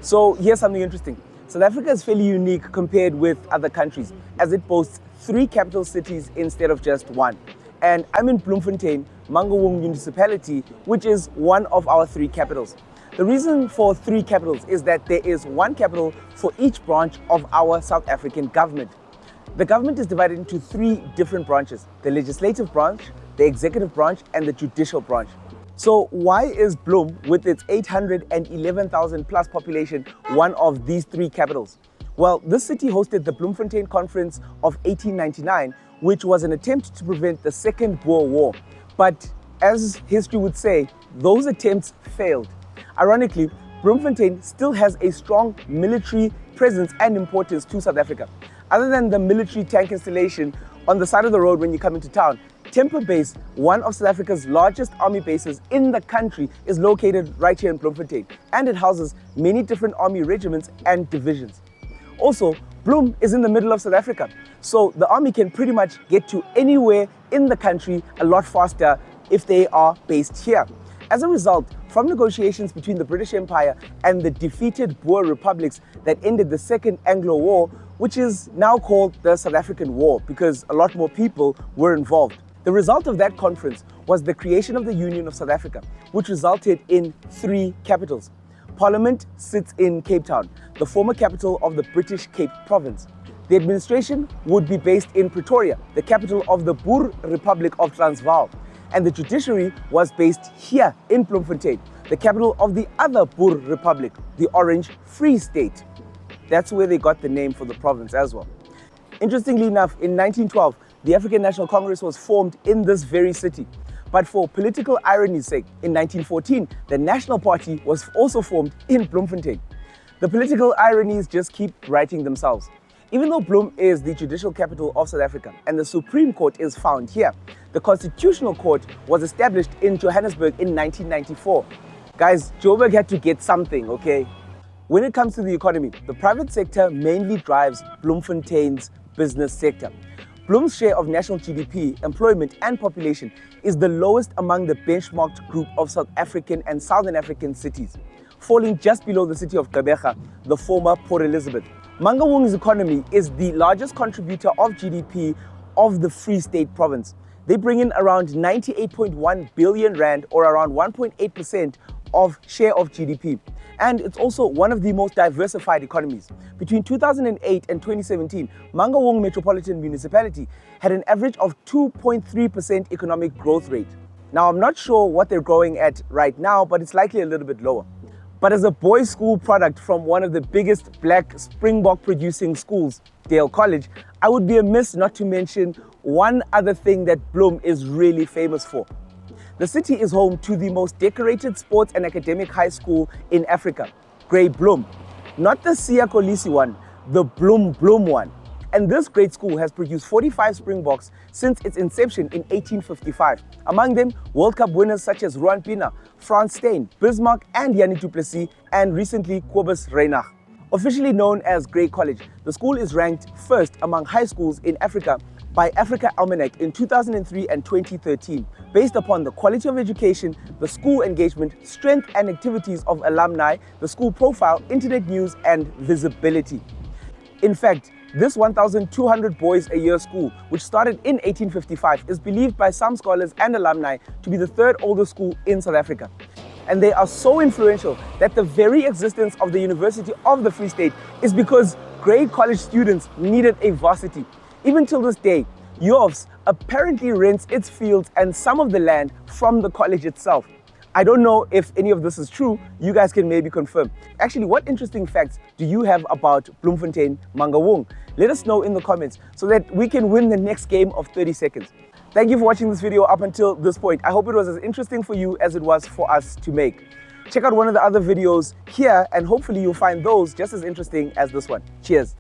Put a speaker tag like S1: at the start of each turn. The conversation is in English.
S1: So here's something interesting. South Africa is fairly unique compared with other countries, as it boasts 3 capital cities instead of just 1. And I'm in Bloemfontein, Mangaung municipality, which is one of our 3 capitals. The reason for 3 capitals is that there is 1 capital for each branch of our South African government. The government is divided into 3 different branches: the legislative branch, the executive branch, and the judicial branch. So why is Bloem, with its 811,000 plus population, one of these 3 capitals? Well, this city hosted the Bloemfontein Conference of 1899, which was an attempt to prevent the Second Boer War. But as history would say, those attempts failed. Ironically, Bloemfontein still has a strong military presence and importance to South Africa. Other than the military tank installation on the side of the road when you come into town, Tempe Base, one of South Africa's largest army bases in the country, is located right here in Bloemfontein, and it houses many different army regiments and divisions. Also, Bloem is in the middle of South Africa, so the army can pretty much get to anywhere in the country a lot faster if they are based here. As a result, from negotiations between the British Empire and the defeated Boer republics that ended the Second Anglo-Boer War, which is now called the South African War because a lot more people were involved. The result of that conference was the creation of the Union of South Africa, which resulted in 3 capitals. Parliament sits in Cape Town, the former capital of the British Cape Province. The administration would be based in Pretoria, the capital of the Boer Republic of Transvaal. And the judiciary was based here in Bloemfontein, the capital of the other Boer Republic, the Orange Free State. That's where they got the name for the province as well. Interestingly enough, in 1912, the African National Congress was formed in this very city. But for political irony's sake, in 1914, the National Party was also formed in Bloemfontein. The political ironies just keep writing themselves. Even though Bloem is the judicial capital of South Africa and the Supreme Court is found here, the Constitutional Court was established in Johannesburg in 1994. Guys, Joburg had to get something, okay? When it comes to the economy, the private sector mainly drives Bloemfontein's business sector. Bloem's share of national GDP, employment and population is the lowest among the benchmarked group of South African and Southern African cities, falling just below the city of Gqeberha, the former Port Elizabeth. Mangaung's economy is the largest contributor of GDP of the Free State province. They bring in around 98.1 billion rand, or around 1.8% of share of GDP. And it's also one of the most diversified economies. Between 2008 and 2017, Mangaung Metropolitan Municipality had an average of 2.3% economic growth rate. Now, I'm not sure what they're growing at right now, but it's likely a little bit lower. But as a boys' school product from one of the biggest black Springbok producing schools, Dale College, I would be amiss not to mention one other thing that Bloem is really famous for. The city is home to the most decorated sports and academic high school in Africa, Grey Bloem. Not the Siya Kolisi one, the Bloem one. And this great school has produced 45 Springboks since its inception in 1855. Among them, World Cup winners such as Ruan Pienaar, Frans Steyn, Bismarck and Jannie du Plessis, and recently Kobus Reinach. Officially known as Grey College, the school is ranked first among high schools in Africa by Africa Almanac in 2003 and 2013, based upon the quality of education, the school engagement, strength and activities of alumni, the school profile, internet news and visibility. In fact, this 1,200 boys a year school, which started in 1855, is believed by some scholars and alumni to be the 3rd oldest school in South Africa. And they are so influential that the very existence of the University of the Free State is because Grey College students needed a varsity. Even till this day, UOFS apparently rents its fields and some of the land from the college itself. I don't know if any of this is true. You guys can maybe confirm. Actually, what interesting facts do you have about Bloemfontein Mangaung? Let us know in the comments so that we can win the next game of 30 seconds. Thank you for watching this video up until this point. I hope it was as interesting for you as it was for us to make. Check out one of the other videos here and hopefully you'll find those just as interesting as this one. Cheers.